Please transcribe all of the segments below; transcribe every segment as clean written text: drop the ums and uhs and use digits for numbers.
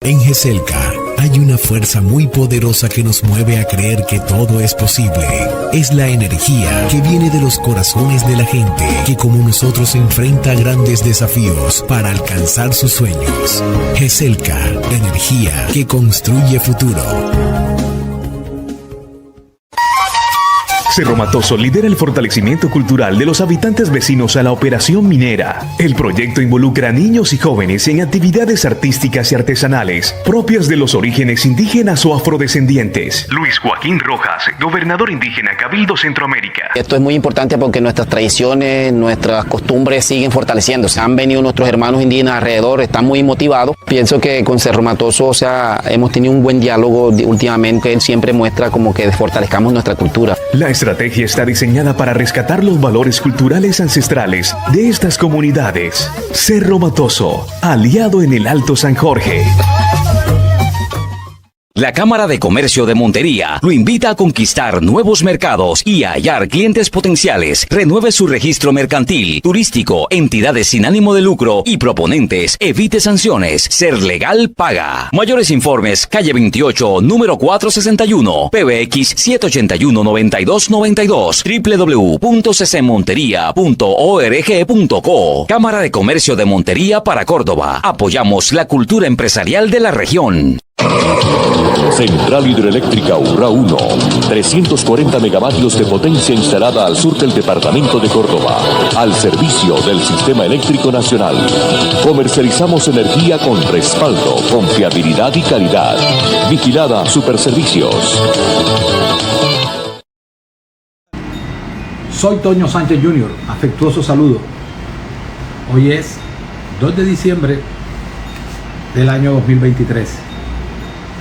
En GESELCA hay una fuerza muy poderosa que nos mueve a creer que todo es posible. Es la energía que viene de los corazones de la gente que como nosotros enfrenta grandes desafíos para alcanzar sus sueños. GESELCA, energía que construye futuro. Cerro Matoso lidera el fortalecimiento cultural de los habitantes vecinos a la operación minera. El proyecto involucra a niños y jóvenes en actividades artísticas y artesanales propias de los orígenes indígenas o afrodescendientes. Luis Joaquín Rojas, gobernador indígena Cabildo Centroamérica. Esto es muy importante porque nuestras tradiciones, nuestras costumbres siguen fortaleciéndose. Han venido nuestros hermanos indígenas alrededor, están muy motivados. Pienso que con Cerro Matoso, hemos tenido un buen diálogo últimamente. Él siempre muestra como que fortalezcamos nuestra cultura. La estrategia está diseñada para rescatar los valores culturales ancestrales de estas comunidades. Cerro Matoso, aliado en el Alto San Jorge. La Cámara de Comercio de Montería lo invita a conquistar nuevos mercados y a hallar clientes potenciales. Renueve su registro mercantil, turístico, entidades sin ánimo de lucro y proponentes. Evite sanciones. Ser legal paga. Mayores informes, calle 28, número 461, PBX 781-9292, www.ccmontería.org.co. Cámara de Comercio de Montería para Córdoba. Apoyamos la cultura empresarial de la región. Central Hidroeléctrica Urrá 1, 340 megavatios de potencia instalada al sur del departamento de Córdoba, al servicio del Sistema Eléctrico Nacional. Comercializamos energía con respaldo, confiabilidad y calidad. Vigilada Superservicios. Soy Toño Sánchez Jr., afectuoso saludo. Hoy es 2 de diciembre del año 2023.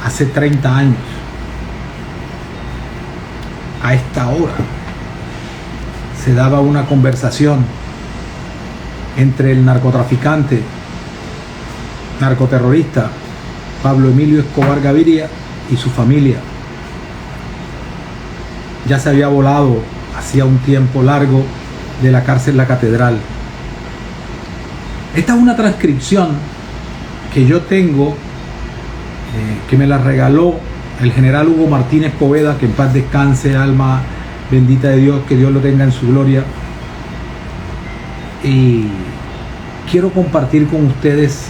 Hace 30 años, a esta hora, se daba una conversación entre el narcotraficante, narcoterrorista Pablo Emilio Escobar Gaviria y su familia. Ya se había volado hacía un tiempo largo de la cárcel La Catedral. Esta es una transcripción que yo tengo, que me la regaló el general Hugo Martínez Poveda, que en paz descanse, alma bendita de Dios, que Dios lo tenga en su gloria. Y quiero compartir con ustedes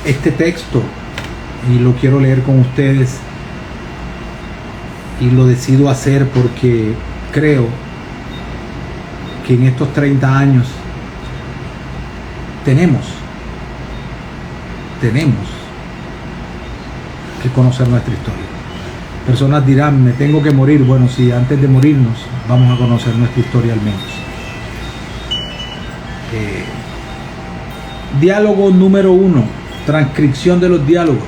este texto y lo quiero leer con ustedes, y lo decido hacer porque creo que en estos 30 años tenemos que conocer nuestra historia. Personas dirán, me tengo que morir. Bueno, sí, antes de morirnos vamos a conocer nuestra historia al menos. Diálogo número 1, transcripción de los diálogos.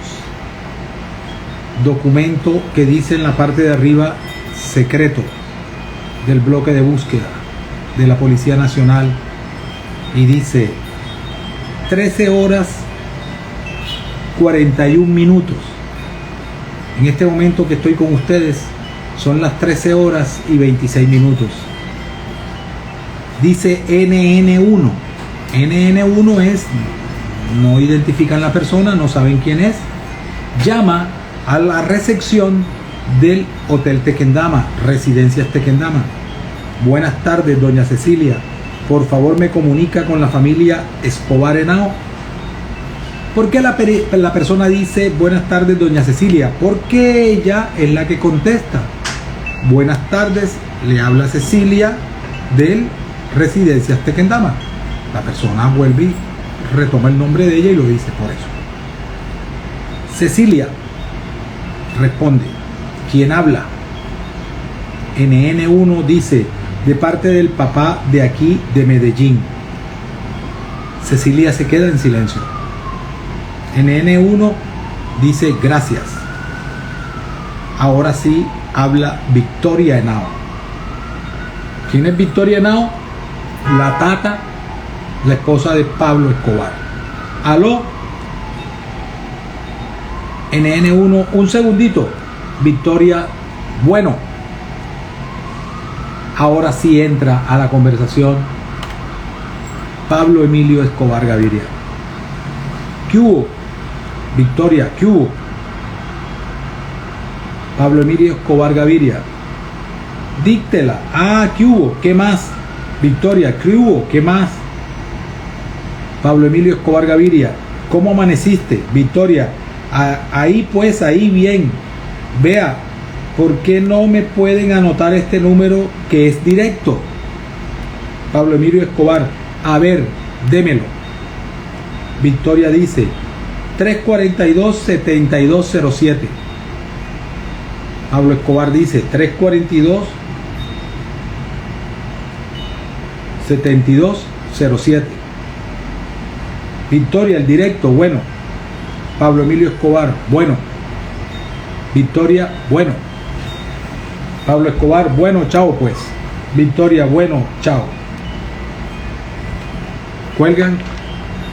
Documento que dice en la parte de arriba, secreto, del bloque de búsqueda de la Policía Nacional, y dice 13 horas 41 minutos. En este momento que estoy con ustedes son las 13 horas y 26 minutos. Dice NN1. NN1 es, no identifican la persona, no saben quién es. Llama a la recepción del Hotel Tequendama, Residencias Tequendama. Buenas tardes, doña Cecilia. Por favor, me comunica con la familia Escobar Henao. ¿Por qué la persona dice buenas tardes, doña Cecilia? Porque ella es la que contesta. Buenas tardes, le habla Cecilia del Residencias Tequendama. La persona vuelve y retoma el nombre de ella y lo dice por eso. Cecilia responde, ¿quién habla? NN1 dice, de parte del papá de aquí de Medellín. Cecilia se queda en silencio. NN1 dice gracias. Ahora sí habla Victoria Henao. ¿Quién es Victoria Henao? La tata, la esposa de Pablo Escobar. ¿Aló? NN1, un segundito. Victoria, bueno. Ahora sí entra a la conversación Pablo Emilio Escobar Gaviria. ¿Qué hubo? Victoria, ¿qué hubo? Pablo Emilio Escobar Gaviria, díctela. Ah, ¿qué hubo? ¿Qué más? Victoria, ¿qué hubo? ¿Qué más? Pablo Emilio Escobar Gaviria, ¿cómo amaneciste? Victoria, ahí pues, ahí bien. Vea, ¿por qué no me pueden anotar este número que es directo? Pablo Emilio Escobar, a ver, démelo. Victoria dice 342-7207. Pablo Escobar dice 342-7207. Victoria, el directo, bueno. Pablo Emilio Escobar, bueno. Victoria, bueno. Pablo Escobar, bueno, chao pues. Victoria, bueno, chao. Cuelgan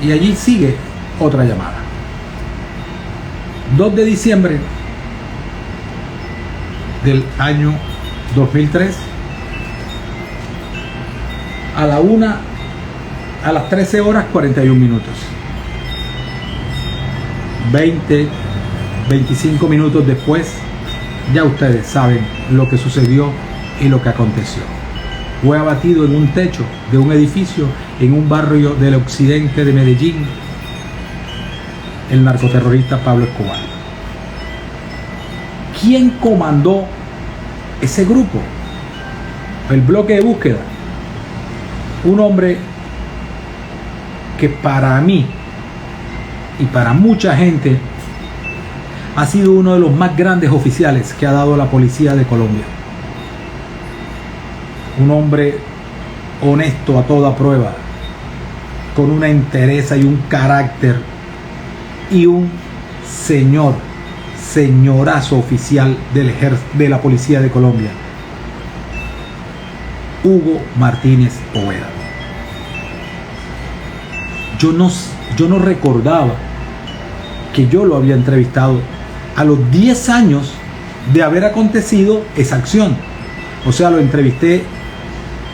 y allí sigue otra llamada. 2 de diciembre del año 2003 a las 13 horas 41 minutos. 25 minutos después, ya ustedes saben lo que sucedió y lo que aconteció. Fue abatido en un techo de un edificio en un barrio del occidente de Medellín el narcoterrorista Pablo Escobar. ¿Quién comandó ese grupo? El bloque de búsqueda. Un hombre que para mí y para mucha gente ha sido uno de los más grandes oficiales que ha dado la policía de Colombia. Un hombre honesto a toda prueba, con una entereza y un carácter, y un señorazo oficial de la policía de Colombia, Hugo Martínez Poveda. Yo no recordaba que yo lo había entrevistado a los 10 años de haber acontecido esa acción. O sea, lo entrevisté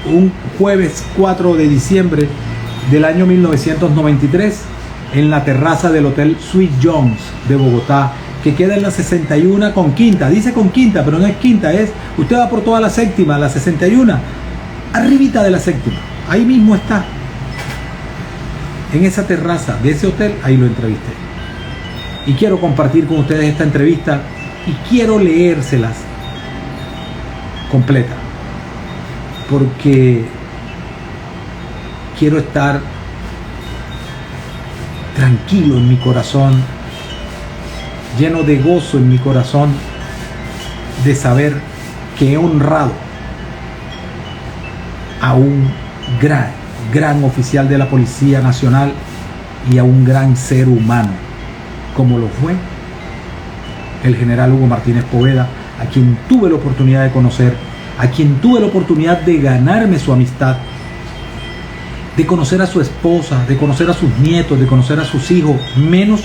un jueves 4 de diciembre del año 1993 en la terraza del Hotel Sweet Jones de Bogotá, que queda en la 61 con Quinta. Dice con Quinta, pero no es Quinta, es, usted va por toda la séptima, la 61, arribita de la séptima, ahí mismo está. En esa terraza de ese hotel, ahí lo entrevisté. Y quiero compartir con ustedes esta entrevista y quiero leérselas completa, porque quiero estar tranquilo en mi corazón, lleno de gozo en mi corazón, de saber que he honrado a un gran oficial de la Policía Nacional y a un gran ser humano, como lo fue el general Hugo Martínez Poveda, a quien tuve la oportunidad de conocer, a quien tuve la oportunidad de ganarme su amistad, de conocer a su esposa, de conocer a sus nietos, de conocer a sus hijos, menos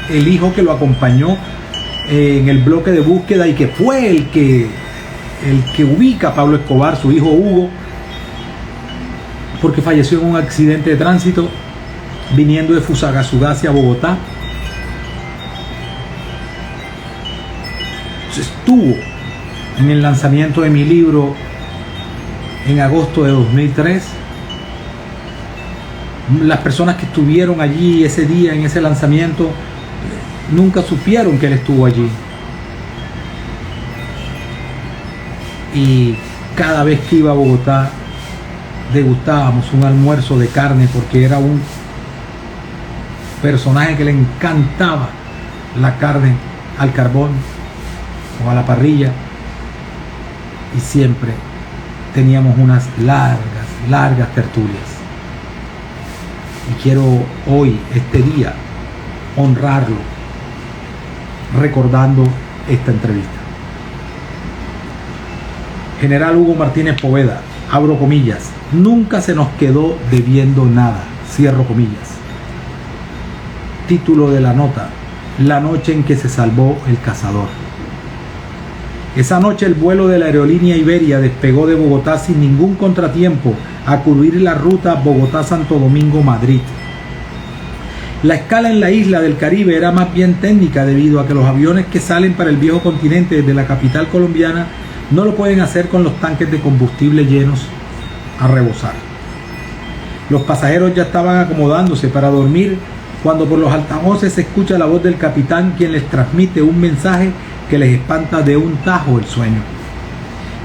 el hijo que lo acompañó en el bloque de búsqueda y que fue el que ubica a Pablo Escobar, su hijo Hugo, porque falleció en un accidente de tránsito viniendo de Fusagasugá hacia Bogotá. Estuvo en el lanzamiento de mi libro en agosto de 2003. Las personas que estuvieron allí ese día en ese lanzamiento nunca supieron que él estuvo allí. Y cada vez que iba a Bogotá degustábamos un almuerzo de carne, porque era un personaje que le encantaba la carne al carbón o a la parrilla, y siempre teníamos unas largas tertulias. Y quiero hoy, este día, honrarlo recordando esta entrevista. General Hugo Martínez Poveda, abro comillas, nunca se nos quedó debiendo nada, cierro comillas. Título de la nota: la noche en que se salvó el cazador. Esa noche el vuelo de la aerolínea Iberia despegó de Bogotá sin ningún contratiempo a cubrir la ruta Bogotá-Santo Domingo-Madrid. La escala en la isla del Caribe era más bien técnica debido a que los aviones que salen para el viejo continente desde la capital colombiana no lo pueden hacer con los tanques de combustible llenos a rebosar. Los pasajeros ya estaban acomodándose para dormir cuando por los altavoces se escucha la voz del capitán, quien les transmite un mensaje que les espanta de un tajo el sueño.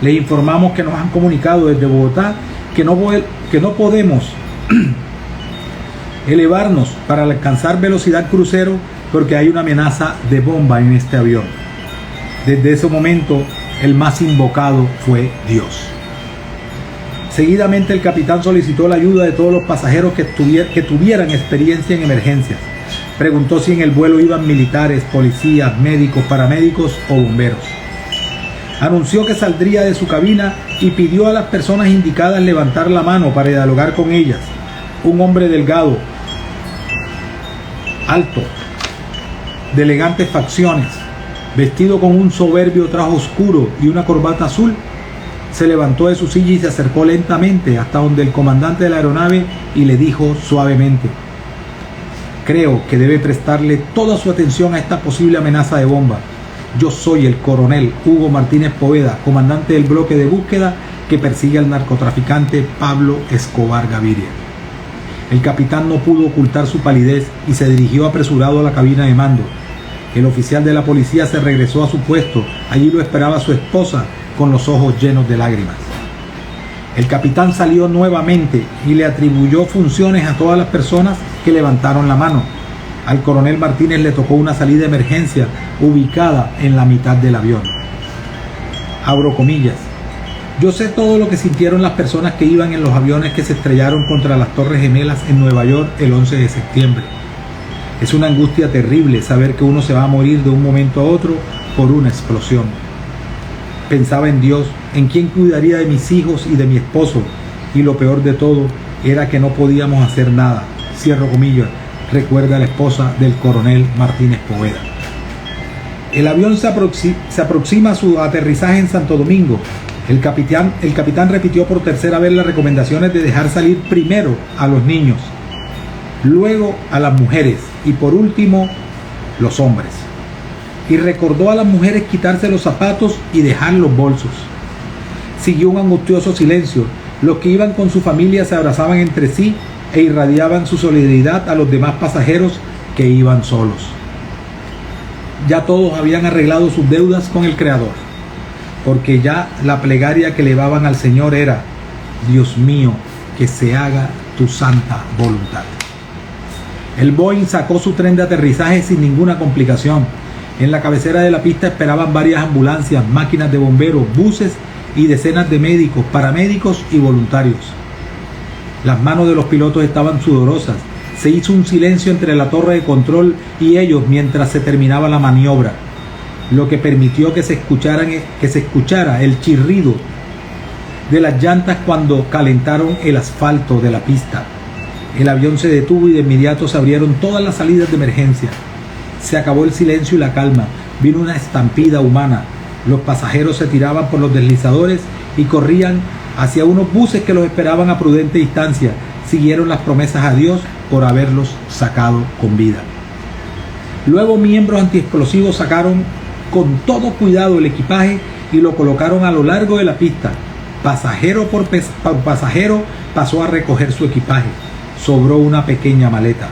Les informamos que nos han comunicado desde Bogotá que no podemos elevarnos para alcanzar velocidad crucero porque hay una amenaza de bomba en este avión. Desde ese momento, el más invocado fue Dios. Seguidamente el capitán solicitó la ayuda de todos los pasajeros que tuvieran experiencia en emergencias. Preguntó si en el vuelo iban militares, policías, médicos, paramédicos o bomberos. Anunció que saldría de su cabina y pidió a las personas indicadas levantar la mano para dialogar con ellas. Un hombre delgado, alto, de elegantes facciones, vestido con un soberbio traje oscuro y una corbata azul, se levantó de su silla y se acercó lentamente hasta donde el comandante de la aeronave y le dijo suavemente: creo que debe prestarle toda su atención a esta posible amenaza de bomba. Yo soy el coronel Hugo Martínez Poveda, comandante del bloque de búsqueda que persigue al narcotraficante Pablo Escobar Gaviria. El capitán no pudo ocultar su palidez y se dirigió apresurado a la cabina de mando. El oficial de la policía se regresó a su puesto. Allí lo esperaba su esposa con los ojos llenos de lágrimas. El capitán salió nuevamente y le atribuyó funciones a todas las personas que levantaron la mano. Al coronel Martínez le tocó una salida de emergencia ubicada en la mitad del avión. Abro comillas. Yo sé todo lo que sintieron las personas que iban en los aviones que se estrellaron contra las Torres Gemelas en Nueva York el 11 de septiembre. Es una angustia terrible saber que uno se va a morir de un momento a otro por una explosión. Pensaba en Dios, en quién cuidaría de mis hijos y de mi esposo, y lo peor de todo era que no podíamos hacer nada. Cierro comillas, recuerda la esposa del coronel Martínez Poveda. El avión se aproxima a su aterrizaje en Santo Domingo. El capitán repitió por tercera vez las recomendaciones de dejar salir primero a los niños, luego a las mujeres y por último los hombres. Y recordó a las mujeres quitarse los zapatos y dejar los bolsos. Siguió un angustioso silencio. Los que iban con su familia se abrazaban entre sí e irradiaban su solidaridad a los demás pasajeros que iban solos. Ya todos habían arreglado sus deudas con el Creador, porque ya la plegaria que elevaban al Señor era: Dios mío, que se haga tu santa voluntad. El Boeing sacó su tren de aterrizaje sin ninguna complicación. En la cabecera de la pista esperaban varias ambulancias, máquinas de bomberos, buses y decenas de médicos, paramédicos y voluntarios. Las manos de los pilotos estaban sudorosas. Se hizo un silencio entre la torre de control y ellos mientras se terminaba la maniobra, lo que permitió que se escuchara el chirrido de las llantas cuando calentaron el asfalto de la pista. El avión se detuvo y de inmediato se abrieron todas las salidas de emergencia. Se acabó el silencio y la calma. Vino una estampida humana. Los pasajeros se tiraban por los deslizadores y corrían hacia unos buses que los esperaban a prudente distancia. Siguieron las promesas a Dios por haberlos sacado con vida. Luego miembros antiexplosivos sacaron con todo cuidado el equipaje y lo colocaron a lo largo de la pista. Pasajero por pasajero pasó a recoger su equipaje. Sobró una pequeña maleta,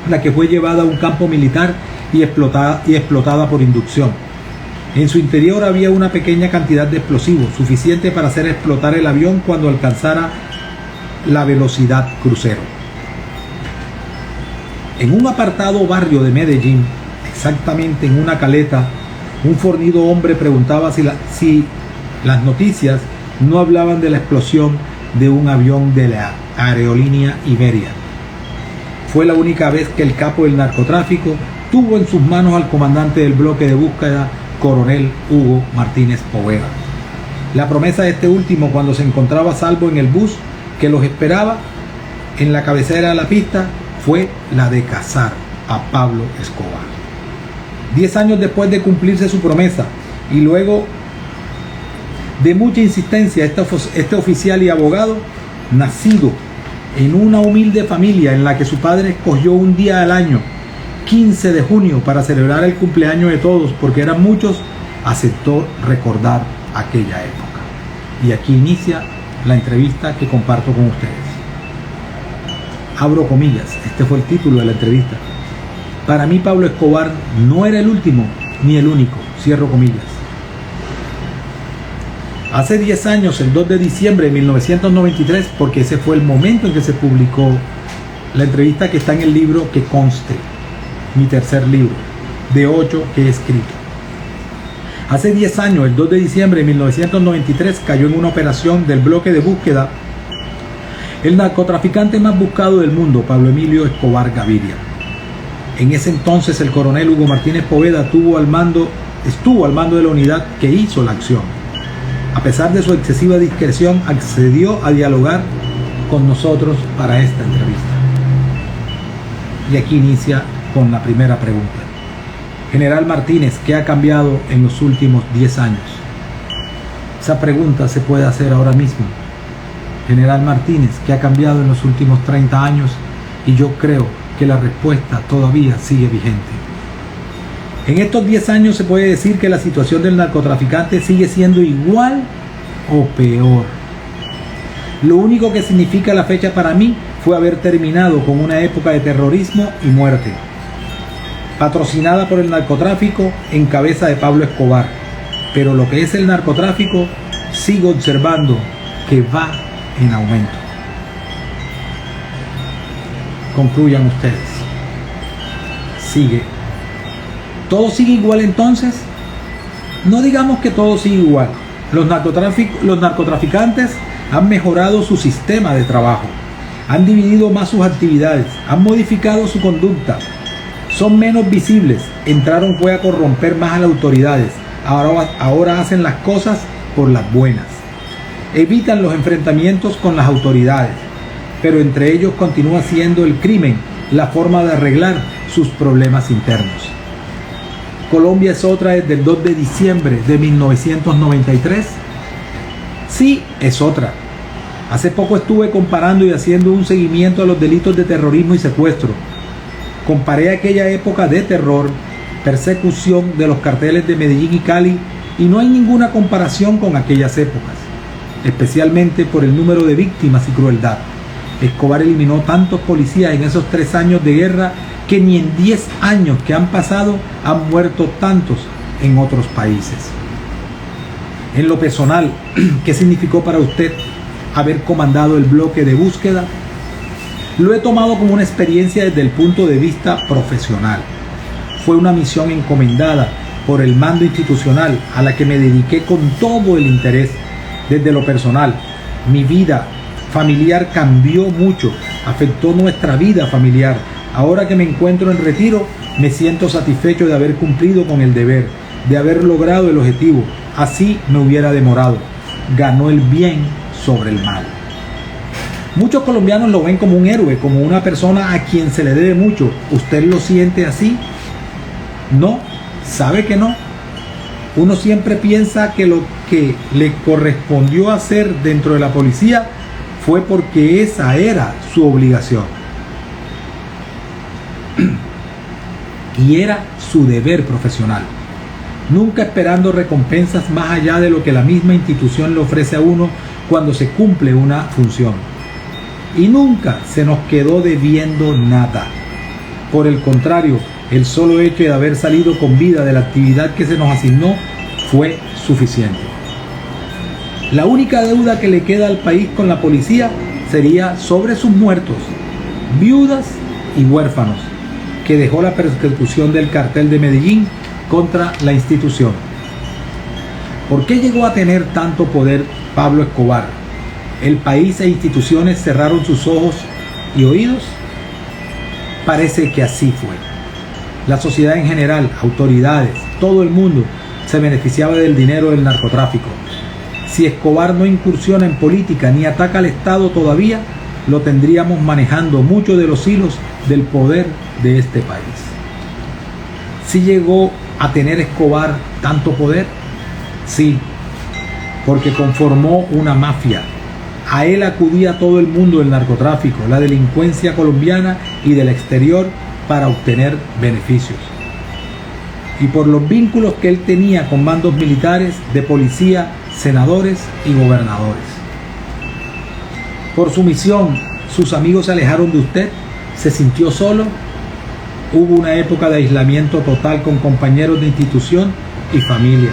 la que fue llevada a un campo militar y explotada por inducción. En su interior había una pequeña cantidad de explosivos, suficiente para hacer explotar el avión cuando alcanzara la velocidad crucero. En un apartado barrio de Medellín, exactamente en una caleta, un fornido hombre preguntaba si las noticias no hablaban de la explosión de un avión de la aerolínea Iberia. Fue la única vez que el capo del narcotráfico tuvo en sus manos al comandante del bloque de búsqueda, coronel Hugo Martínez Poveda. La promesa de este último, cuando se encontraba a salvo en el bus que los esperaba en la cabecera de la pista, fue la de cazar a Pablo Escobar. 10 años después de cumplirse su promesa y luego de mucha insistencia, este oficial y abogado, nacido en una humilde familia en la que su padre escogió un día al año, 15 de junio, para celebrar el cumpleaños de todos, porque eran muchos, aceptó recordar aquella época. Y aquí inicia la entrevista que comparto con ustedes. Abro comillas, este fue el título de la entrevista. Para mí Pablo Escobar no era el último ni el único, cierro comillas. Hace 10 años, el 2 de diciembre de 1993, porque ese fue el momento en que se publicó la entrevista que está en el libro que conste, mi tercer libro, de 8 que he escrito. Hace 10 años, el 2 de diciembre de 1993, cayó en una operación del bloque de búsqueda el narcotraficante más buscado del mundo, Pablo Emilio Escobar Gaviria. En ese entonces, el coronel Hugo Martínez Poveda estuvo al mando de la unidad que hizo la acción. A pesar de su excesiva discreción, accedió a dialogar con nosotros para esta entrevista. Y aquí inicia con la primera pregunta. General Martínez, ¿qué ha cambiado en los últimos 10 años? Esa pregunta se puede hacer ahora mismo. General Martínez, ¿qué ha cambiado en los últimos 30 años? Y yo creo que la respuesta todavía sigue vigente. En estos 10 años se puede decir que la situación del narcotraficante sigue siendo igual o peor. Lo único que significa la fecha para mí fue haber terminado con una época de terrorismo y muerte, patrocinada por el narcotráfico en cabeza de Pablo Escobar. Pero lo que es el narcotráfico, sigo observando que va en aumento. Concluyan ustedes. Sigue. ¿Todo sigue igual entonces? No digamos que todo sigue igual. Los narcotraficantes han mejorado su sistema de trabajo, han dividido más sus actividades, han modificado su conducta, son menos visibles, entraron fue a corromper más a las autoridades, ahora hacen las cosas por las buenas, evitan los enfrentamientos con las autoridades, pero entre ellos continúa siendo el crimen la forma de arreglar sus problemas internos. Colombia es otra desde el 2 de diciembre de 1993. Sí, es otra. Hace poco estuve comparando y haciendo un seguimiento a los delitos de terrorismo y secuestro. Comparé aquella época de terror, persecución de los carteles de Medellín y Cali, y no hay ninguna comparación con aquellas épocas, especialmente por el número de víctimas y crueldad. Escobar eliminó tantos policías en esos 3 años de guerra que ni en 10 años que han pasado han muerto tantos en otros países. En lo personal, ¿qué significó para usted haber comandado el bloque de búsqueda? Lo he tomado como una experiencia desde el punto de vista profesional. Fue una misión encomendada por el mando institucional a la que me dediqué con todo el interés. Desde lo personal, mi vida familiar cambió mucho, afectó nuestra vida familiar. Ahora que me encuentro en retiro, me siento satisfecho de haber cumplido con el deber, de haber logrado el objetivo. Así me hubiera demorado. Ganó el bien sobre el mal. Muchos colombianos lo ven como un héroe, como una persona a quien se le debe mucho. ¿Usted lo siente así? No, sabe que no. Uno siempre piensa que lo que le correspondió hacer dentro de la policía fue porque esa era su obligación. Y era su deber profesional, nunca esperando recompensas más allá de lo que la misma institución le ofrece a uno cuando se cumple una función. Y nunca se nos quedó debiendo nada. Por el contrario, el solo hecho de haber salido con vida de la actividad que se nos asignó fue suficiente. La única deuda que le queda al país con la policía sería sobre sus muertos, viudas y huérfanos, que dejó la persecución del cartel de Medellín contra la institución. ¿Por qué llegó a tener tanto poder Pablo Escobar? ¿El país e instituciones cerraron sus ojos y oídos? Parece que así fue. La sociedad en general, autoridades, todo el mundo se beneficiaba del dinero del narcotráfico. Si Escobar no incursiona en política ni ataca al Estado todavía, lo tendríamos manejando muchos de los hilos del poder de este país. ¿Sí llegó a tener Escobar tanto poder? Sí, porque conformó una mafia, A él acudía todo el mundo del narcotráfico, la delincuencia colombiana y del exterior para obtener beneficios. Y por los vínculos que él tenía con mandos militares, de policía, senadores y gobernadores. Por su misión, sus amigos se alejaron de usted, se sintió solo, hubo una época de aislamiento total con compañeros de institución y familia.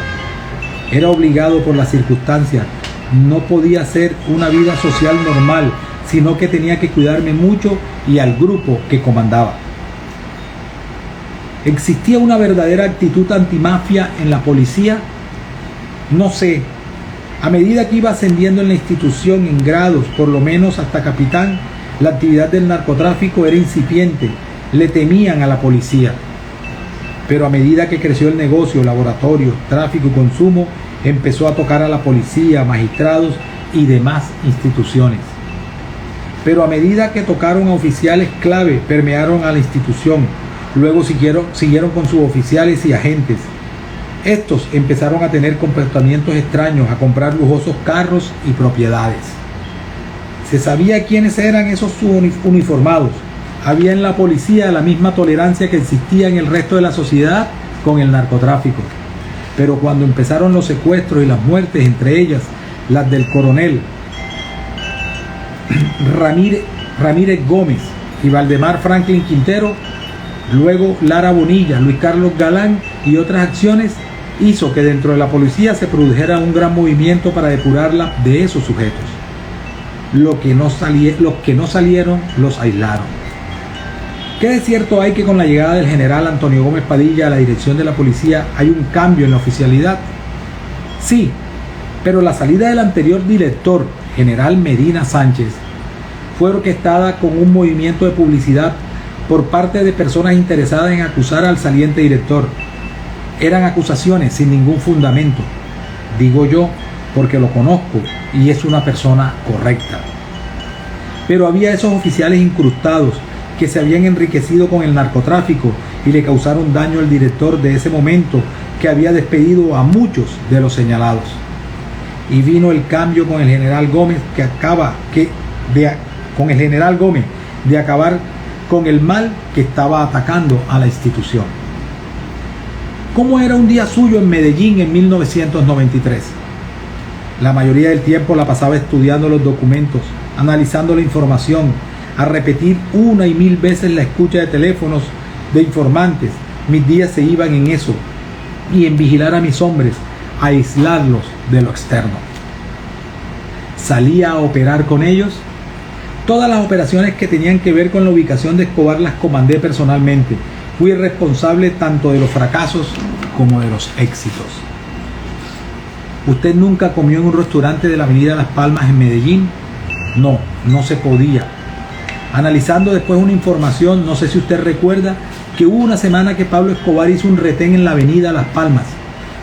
Era obligado por las circunstancias, no podía hacer una vida social normal, sino que tenía que cuidarme mucho y al grupo que comandaba. ¿Existía una verdadera actitud antimafia en la policía? No sé. A medida que iba ascendiendo en la institución en grados, por lo menos hasta capitán, la actividad del narcotráfico era incipiente, le temían a la policía. Pero a medida que creció el negocio, laboratorios, tráfico y consumo, empezó a tocar a la policía, magistrados y demás instituciones. Pero a medida que tocaron a oficiales clave, permearon a la institución. Luego siguieron con suboficiales y agentes. Estos empezaron a tener comportamientos extraños, a comprar lujosos carros y propiedades. Se sabía quiénes eran esos uniformados. Había en la policía la misma tolerancia que existía en el resto de la sociedad con el narcotráfico. Pero cuando empezaron los secuestros y las muertes, entre ellas las del coronel Ramírez Gómez y Valdemar Franklin Quintero, luego Lara Bonilla, Luis Carlos Galán y otras acciones, hizo que dentro de la policía se produjera un gran movimiento para depurarla de esos sujetos. Los que no salieron los aislaron. ¿Qué de cierto hay que con la llegada del general Antonio Gómez Padilla a la dirección de la policía hay un cambio en la oficialidad? Sí, pero la salida del anterior director, general Medina Sánchez, fue orquestada con un movimiento de publicidad por parte de personas interesadas en acusar al saliente director. Eran acusaciones sin ningún fundamento, digo yo, porque lo conozco y es una persona correcta. Pero había esos oficiales incrustados que se habían enriquecido con el narcotráfico y le causaron daño al director de ese momento, que había despedido a muchos de los señalados. Y vino el cambio con el general Gómez de acabar con el mal que estaba atacando a la institución. ¿Cómo era un día suyo en Medellín en 1993? La mayoría del tiempo la pasaba estudiando los documentos, analizando la información, a repetir una y mil veces la escucha de teléfonos de informantes. Mis días se iban en eso y en vigilar a mis hombres, a aislarlos de lo externo. Salía a operar con ellos. Todas las operaciones que tenían que ver con la ubicación de Escobar las comandé personalmente. Fui responsable tanto de los fracasos como de los éxitos. ¿Usted nunca comió en un restaurante de la avenida Las Palmas en Medellín? No, no se podía. Analizando después una información, no sé si usted recuerda que hubo una semana que Pablo Escobar hizo un retén en la avenida Las Palmas.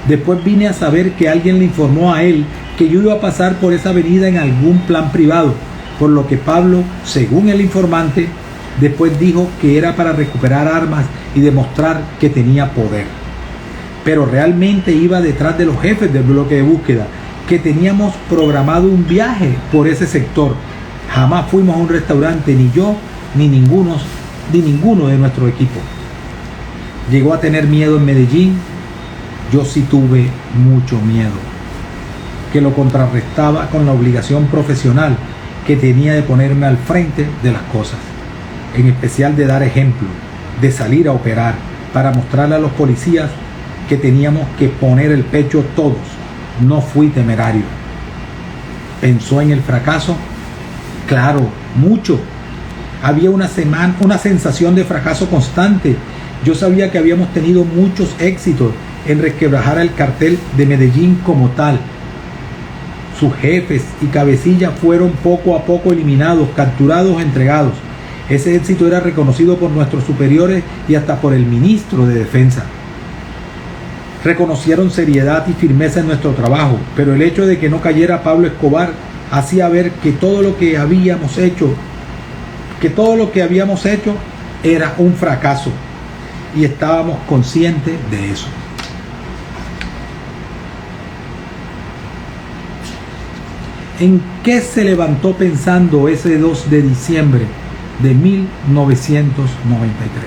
Después vine a saber que alguien le informó a él que yo iba a pasar por esa avenida en algún plan privado, por lo que Pablo, según el informante, después dijo que era para recuperar armas y demostrar que tenía poder. Pero realmente iba detrás de los jefes del bloque de búsqueda, que teníamos programado un viaje por ese sector. Jamás fuimos a un restaurante, ni yo, ni ninguno de nuestro equipo. Llegó a tener miedo en Medellín. Yo sí tuve mucho miedo, que lo contrarrestaba con la obligación profesional que tenía de ponerme al frente de las cosas, en especial de dar ejemplo, de salir a operar, para mostrarle a los policías que teníamos que poner el pecho todos. No fui temerario. ¿Pensó en el fracaso? Claro, mucho. Había una sensación de fracaso constante. Yo sabía que habíamos tenido muchos éxitos en resquebrajar el cartel de Medellín como tal. Sus jefes y cabecillas fueron poco a poco eliminados, capturados, entregados. Ese éxito era reconocido por nuestros superiores y hasta por el ministro de Defensa. Reconocieron seriedad y firmeza en nuestro trabajo, pero el hecho de que no cayera Pablo Escobar hacía ver que todo lo que habíamos hecho era un fracaso, y estábamos conscientes de eso. ¿En qué se levantó pensando ese 2 de diciembre de 1993?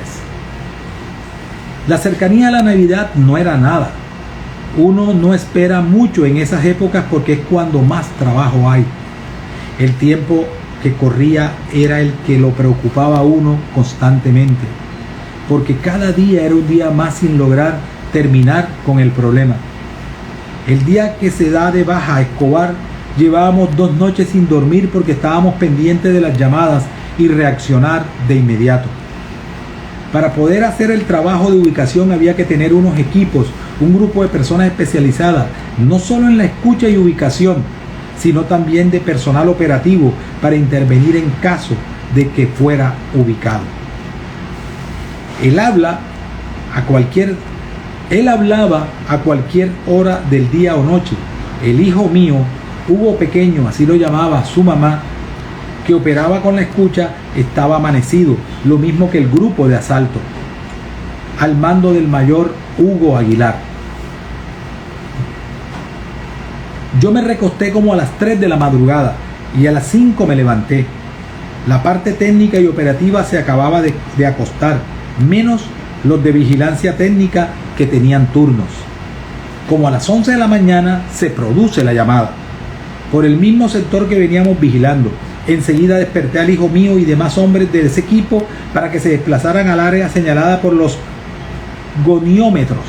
La cercanía a la Navidad no era nada. Uno no espera mucho en esas épocas porque es cuando más trabajo hay. El tiempo que corría era el que lo preocupaba a uno constantemente, porque cada día era un día más sin lograr terminar con el problema. El día que se da de baja a Escobar, llevábamos 2 noches sin dormir porque estábamos pendientes de las llamadas y reaccionar de inmediato. Para poder hacer el trabajo de ubicación había que tener unos equipos, un grupo de personas especializadas, no solo en la escucha y ubicación, sino también de personal operativo para intervenir en caso de que fuera ubicado. Él hablaba a cualquier hora del día o noche. El hijo mío, Hugo Pequeño, así lo llamaba su mamá, que operaba con la escucha, estaba amanecido, lo mismo que el grupo de asalto, al mando del mayor Hugo Aguilar. Yo me recosté como a las 3 de la madrugada y a las 5 me levanté. La parte técnica y operativa se acababa de acostar, menos los de vigilancia técnica que tenían turnos. Como a las 11 de la mañana se produce la llamada, por el mismo sector que veníamos vigilando. Enseguida desperté al hijo mío y demás hombres de ese equipo para que se desplazaran al área señalada por los goniómetros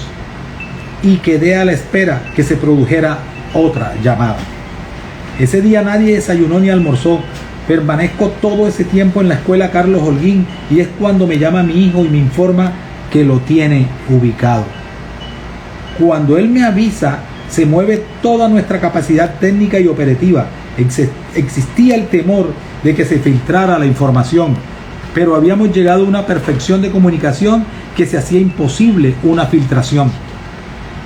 y quedé a la espera que se produjera otra llamada. Ese día nadie desayunó ni almorzó. Permanezco todo ese tiempo en la escuela Carlos Holguín y es cuando me llama mi hijo y me informa que lo tiene ubicado. Cuando él me avisa, se mueve toda nuestra capacidad técnica y operativa. Existía el temor de que se filtrara la información, pero habíamos llegado a una perfección de comunicación que se hacía imposible una filtración.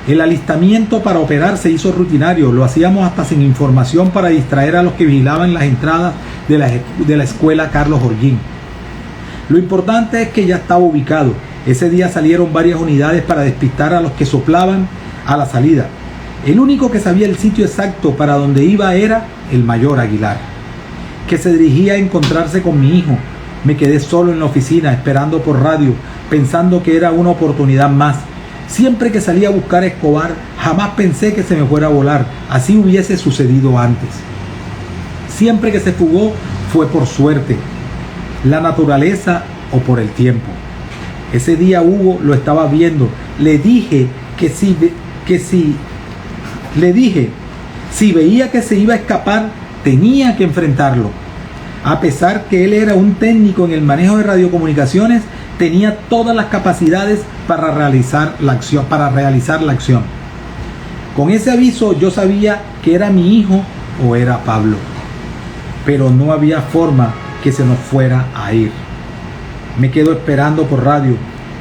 El alistamiento para operar se hizo rutinario, lo hacíamos hasta sin información para distraer a los que vigilaban las entradas de la escuela Carlos Holguín. Lo importante es que ya estaba ubicado. Ese día salieron varias unidades para despistar a los que soplaban a la salida. El único que sabía el sitio exacto para donde iba era el mayor Aguilar, que se dirigía a encontrarse con mi hijo. Me quedé solo en la oficina esperando por radio, pensando que era una oportunidad más. Siempre que salía a buscar a Escobar, jamás pensé que se me fuera a volar. Así hubiese sucedido antes. Siempre que se fugó fue por suerte, la naturaleza o por el tiempo. Ese día Hugo lo estaba viendo. Le dije que si veía que se iba a escapar, tenía que enfrentarlo. A pesar que él era un técnico en el manejo de radiocomunicaciones, tenía todas las capacidades para realizar la acción. Con ese aviso yo sabía que era mi hijo o era Pablo, pero no había forma que se nos fuera a ir. Me quedo esperando por radio.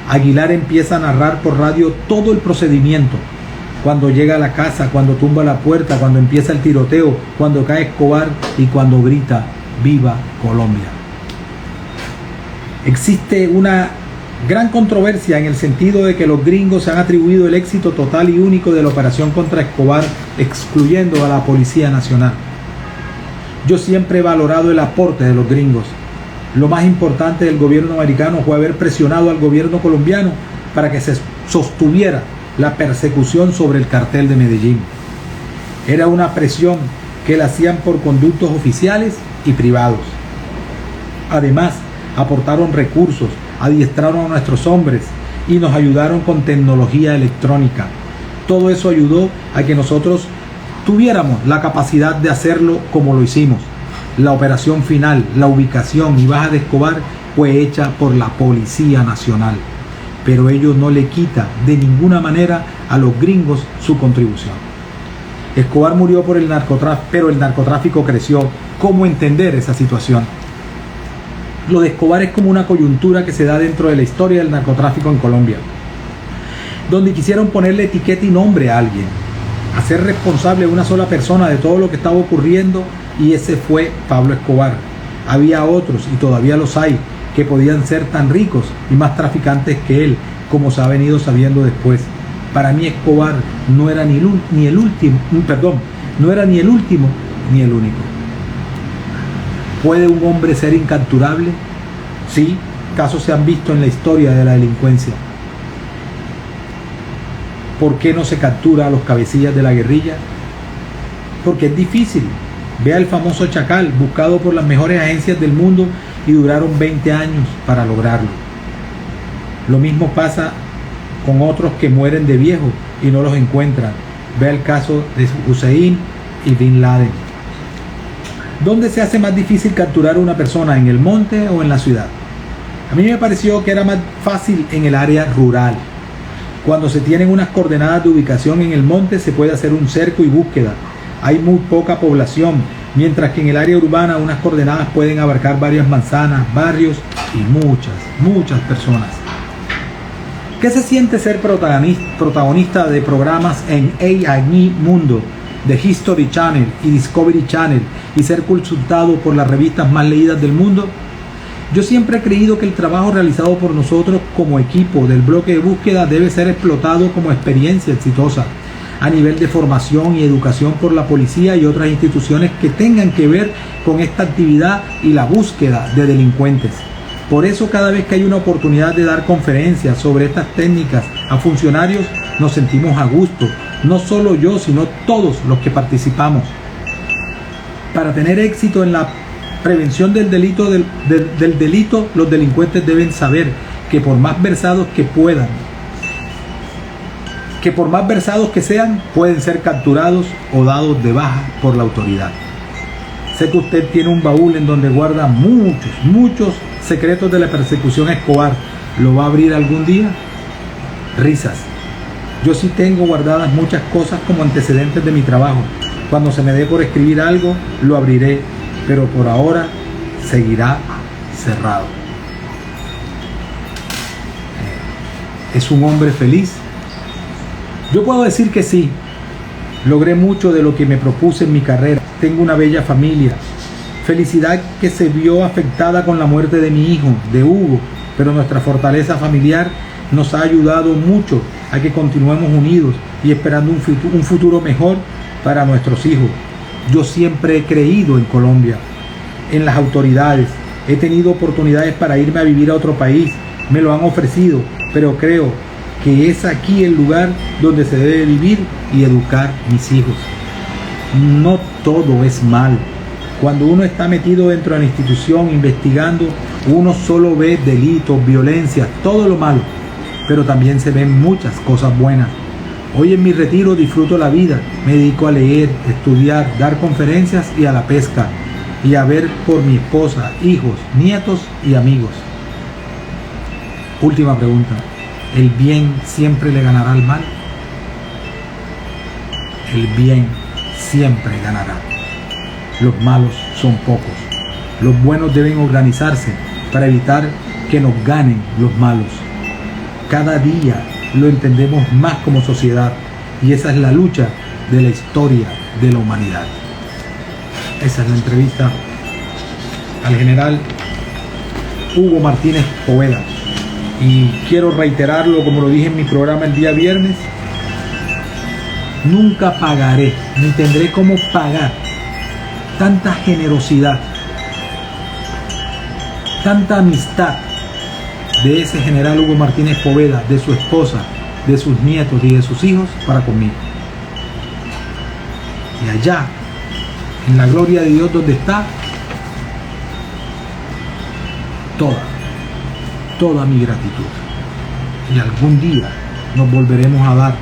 Aguilar empieza a narrar por radio todo el procedimiento. Cuando llega a la casa, cuando tumba la puerta, cuando empieza el tiroteo, cuando cae Escobar y cuando grita ¡Viva Colombia! Existe una gran controversia en el sentido de que los gringos se han atribuido el éxito total y único de la operación contra Escobar, excluyendo a la Policía Nacional. Yo siempre he valorado el aporte de los gringos. Lo más importante del gobierno americano fue haber presionado al gobierno colombiano para que se sostuviera la persecución sobre el cartel de Medellín. Era una presión que la hacían por conductos oficiales y privados. Además, aportaron recursos, adiestraron a nuestros hombres y nos ayudaron con tecnología electrónica. Todo eso ayudó a que nosotros tuviéramos la capacidad de hacerlo como lo hicimos. La operación final, la ubicación y baja de Escobar fue hecha por la Policía Nacional, pero ello no le quita de ninguna manera a los gringos su contribución. Escobar murió por el narcotráfico, pero el narcotráfico creció. ¿Cómo entender esa situación? Lo de Escobar es como una coyuntura que se da dentro de la historia del narcotráfico en Colombia, donde quisieron ponerle etiqueta y nombre a alguien, hacer responsable a una sola persona de todo lo que estaba ocurriendo, y ese fue Pablo Escobar. Había otros, y todavía los hay, que podían ser tan ricos y más traficantes que él, como se ha venido sabiendo después. Para mí Escobar no era ni el último ni el único. ¿Puede un hombre ser incapturable? Sí, casos se han visto en la historia de la delincuencia. ¿Por qué no se captura a los cabecillas de la guerrilla? Porque es difícil. Vea el famoso Chacal, buscado por las mejores agencias del mundo y duraron 20 años para lograrlo. Lo mismo pasa con otros que mueren de viejo y no los encuentran. Vea el caso de Hussein y Bin Laden. ¿Dónde se hace más difícil capturar a una persona, en el monte o en la ciudad? A mí me pareció que era más fácil en el área rural. Cuando se tienen unas coordenadas de ubicación en el monte se puede hacer un cerco y búsqueda. Hay muy poca población, mientras que en el área urbana unas coordenadas pueden abarcar varias manzanas, barrios y muchas personas. ¿Qué se siente ser protagonista de programas en A&E Mundo, de History Channel y Discovery Channel y ser consultado por las revistas más leídas del mundo? Yo siempre he creído que el trabajo realizado por nosotros como equipo del bloque de búsqueda debe ser explotado como experiencia exitosa a nivel de formación y educación por la policía y otras instituciones que tengan que ver con esta actividad y la búsqueda de delincuentes. Por eso cada vez que hay una oportunidad de dar conferencias sobre estas técnicas a funcionarios nos sentimos a gusto, no solo yo sino todos los que participamos. Para tener éxito en la prevención del delito, los delincuentes deben saber que por más versados que sean, pueden ser capturados o dados de baja por la autoridad. Sé que usted tiene un baúl en donde guarda muchos secretos de la persecución a Escobar. ¿Lo va a abrir algún día? Risas. Yo sí tengo guardadas muchas cosas como antecedentes de mi trabajo. Cuando se me dé por escribir algo, lo abriré, pero por ahora seguirá cerrado. ¿Es un hombre feliz? Yo puedo decir que sí. Logré mucho de lo que me propuse en mi carrera. Tengo una bella familia. Felicidad que se vio afectada con la muerte de mi hijo, de Hugo, pero nuestra fortaleza familiar nos ha ayudado mucho a que continuemos unidos y esperando un futuro mejor para nuestros hijos. Yo siempre he creído en Colombia, en las autoridades. He tenido oportunidades para irme a vivir a otro país. Me lo han ofrecido, pero creo que es aquí el lugar donde se debe vivir y educar mis hijos. No todo es mal. Cuando uno está metido dentro de la institución investigando, uno solo ve delitos, violencia, todo lo malo, pero también se ven muchas cosas buenas. Hoy en mi retiro disfruto la vida, me dedico a leer, estudiar, dar conferencias y a la pesca, y a ver por mi esposa, hijos, nietos y amigos. Última pregunta. ¿El bien siempre le ganará al mal? El bien siempre ganará. Los malos son pocos. Los buenos deben organizarse para evitar que nos ganen los malos. Cada día lo entendemos más como sociedad y esa es la lucha de la historia de la humanidad. Esa es la entrevista al general Hugo Martínez Poveda. Y quiero reiterarlo como lo dije en mi programa el día viernes. Nunca pagaré, ni tendré cómo pagar tanta generosidad, tanta amistad de ese general Hugo Martínez Poveda, de su esposa, de sus nietos y de sus hijos para conmigo. Y allá, en la gloria de Dios donde está, toda mi gratitud. Y algún día nos volveremos a dar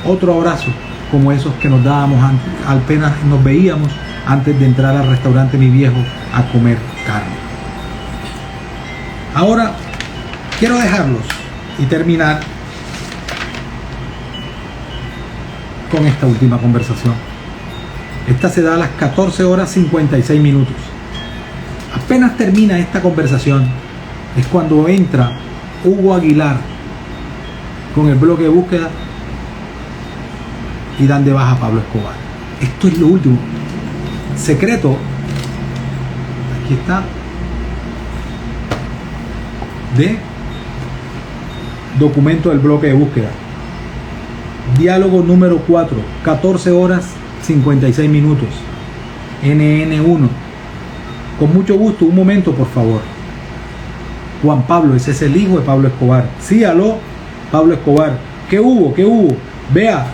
otro abrazo como esos que nos dábamos apenas nos veíamos antes de entrar al restaurante Mi Viejo a comer carne. Ahora quiero dejarlos y terminar con esta última conversación. Esta se da a las 14 horas 56 minutos. Apenas termina esta conversación es cuando entra Hugo Aguilar con el bloque de búsqueda y dan de baja a Pablo Escobar. Esto es lo último. Secreto. Aquí está. De documento del bloque de búsqueda. Diálogo número 4, 14 horas 56 minutos. NN1. Con mucho gusto, un momento por favor. Juan Pablo, ese es el hijo de Pablo Escobar. Sí, aló, Pablo Escobar. ¿Qué hubo? ¿Qué hubo? Vea,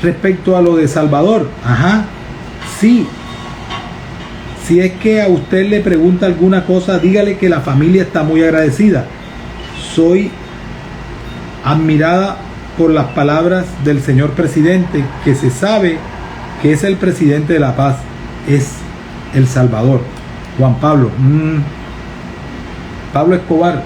respecto a lo de Salvador, ajá, sí. Si es que a usted le pregunta alguna cosa, dígale que la familia está muy agradecida. Soy admirada por las palabras del señor presidente, que se sabe que es el presidente de la paz, es El Salvador. Juan Pablo, Pablo Escobar.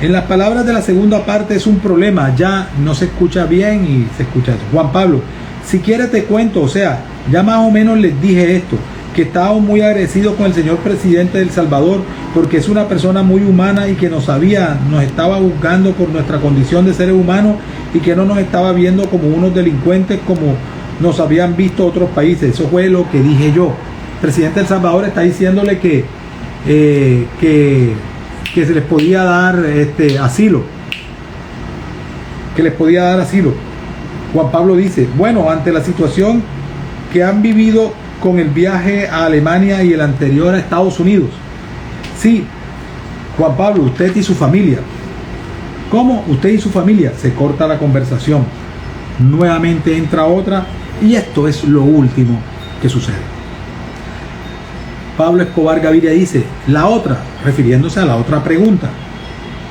En las palabras de la segunda parte es un problema, ya no se escucha bien y se escucha esto. Juan Pablo, si quieres te cuento, o sea, ya más o menos les dije esto, que estábamos muy agradecidos con el señor presidente de El Salvador, porque es una persona muy humana y que nos estaba juzgando por nuestra condición de seres humanos y que no nos estaba viendo como unos delincuentes como nos habían visto otros países. Eso fue lo que dije yo. El presidente de El Salvador está diciéndole que se les podía dar asilo, que les podía dar asilo. Juan Pablo dice, bueno, ante la situación que han vivido con el viaje a Alemania y el anterior a Estados Unidos. Sí, Juan Pablo, usted y su familia. ¿Cómo? Usted y su familia. Se corta la conversación. Nuevamente entra otra y esto es lo último que sucede. Pablo Escobar Gaviria dice, la otra, refiriéndose a la otra pregunta.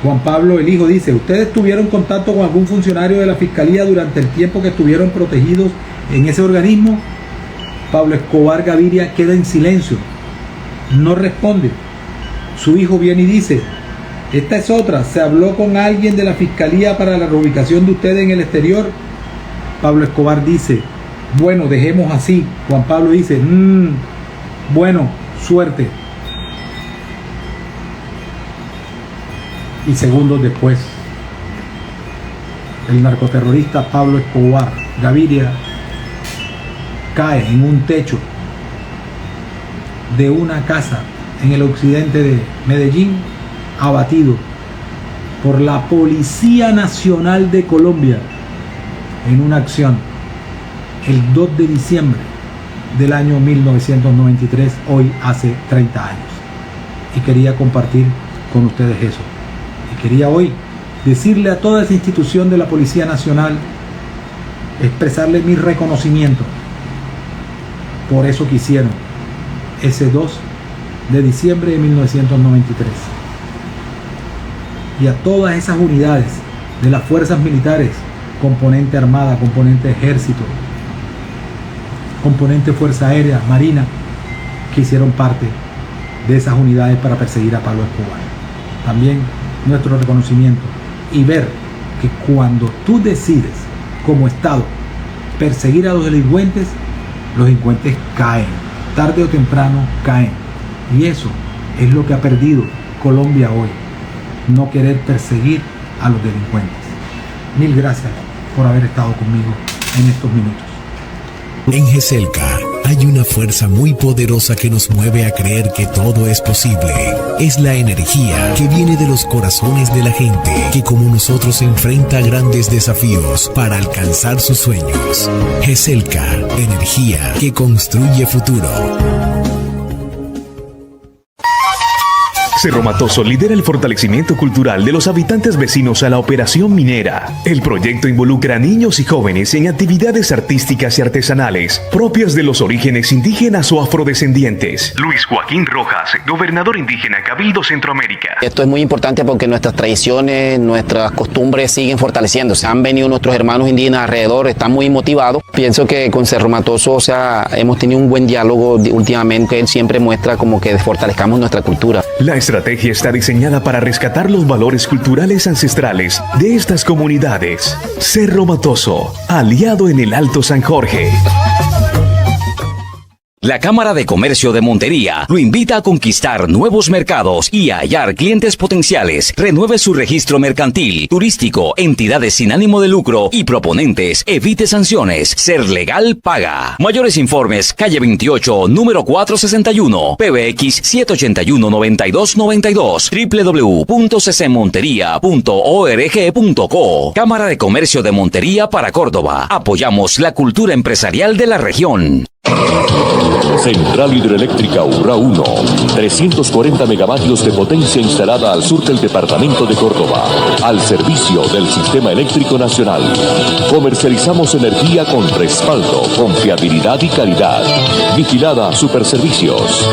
Juan Pablo, el hijo, dice, ¿ustedes tuvieron contacto con algún funcionario de la Fiscalía durante el tiempo que estuvieron protegidos en ese organismo? Pablo Escobar Gaviria queda en silencio, no responde. Su hijo viene y dice, esta es otra, ¿se habló con alguien de la Fiscalía para la reubicación de ustedes en el exterior? Pablo Escobar dice, bueno, dejemos así. Juan Pablo dice, bueno, suerte. Y segundos después, el narcoterrorista Pablo Escobar Gaviria cae en un techo de una casa en el occidente de Medellín, abatido por la Policía Nacional de Colombia en una acción el 2 de diciembre del año 1993, hoy hace 30 años. Y quería compartir con ustedes eso. Y quería hoy decirle a toda esa institución de la Policía Nacional, expresarle mi reconocimiento por eso que hicieron ese 2 de diciembre de 1993. Y a todas esas unidades de las fuerzas militares, componente armada, componente ejército, componente fuerza aérea, marina, que hicieron parte de esas unidades para perseguir a Pablo Escobar. También nuestro reconocimiento y ver que cuando tú decides como Estado perseguir a los delincuentes caen, tarde o temprano caen. Y eso es lo que ha perdido Colombia hoy, no querer perseguir a los delincuentes. Mil gracias por haber estado conmigo en estos minutos. En GESELCA hay una fuerza muy poderosa que nos mueve a creer que todo es posible. Es la energía que viene de los corazones de la gente que como nosotros enfrenta grandes desafíos para alcanzar sus sueños. GESELCA, energía que construye futuro. Cerro Matoso lidera el fortalecimiento cultural de los habitantes vecinos a la operación minera. El proyecto involucra a niños y jóvenes en actividades artísticas y artesanales propias de los orígenes indígenas o afrodescendientes. Luis Joaquín Rojas, gobernador indígena Cabildo Centroamérica. Esto es muy importante porque nuestras tradiciones, nuestras costumbres siguen fortaleciéndose. Han venido nuestros hermanos indígenas alrededor, están muy motivados. Pienso que con Cerro Matoso, hemos tenido un buen diálogo últimamente. Él siempre muestra como que fortalezcamos nuestra cultura. La estrategia está diseñada para rescatar los valores culturales ancestrales de estas comunidades. Cerro Matoso, aliado en el Alto San Jorge. La Cámara de Comercio de Montería lo invita a conquistar nuevos mercados y a hallar clientes potenciales. Renueve su registro mercantil, turístico, entidades sin ánimo de lucro y proponentes. Evite sanciones. Ser legal paga. Mayores informes, calle 28, número 461, PBX 781-9292, www.ccmonteria.org.co. Cámara de Comercio de Montería para Córdoba. Apoyamos la cultura empresarial de la región. Central Hidroeléctrica Urrá 1, 340 megavatios de potencia instalada al sur del departamento de Córdoba, al servicio del Sistema Eléctrico Nacional. Comercializamos energía con respaldo, confiabilidad y calidad. Vigilada Superservicios.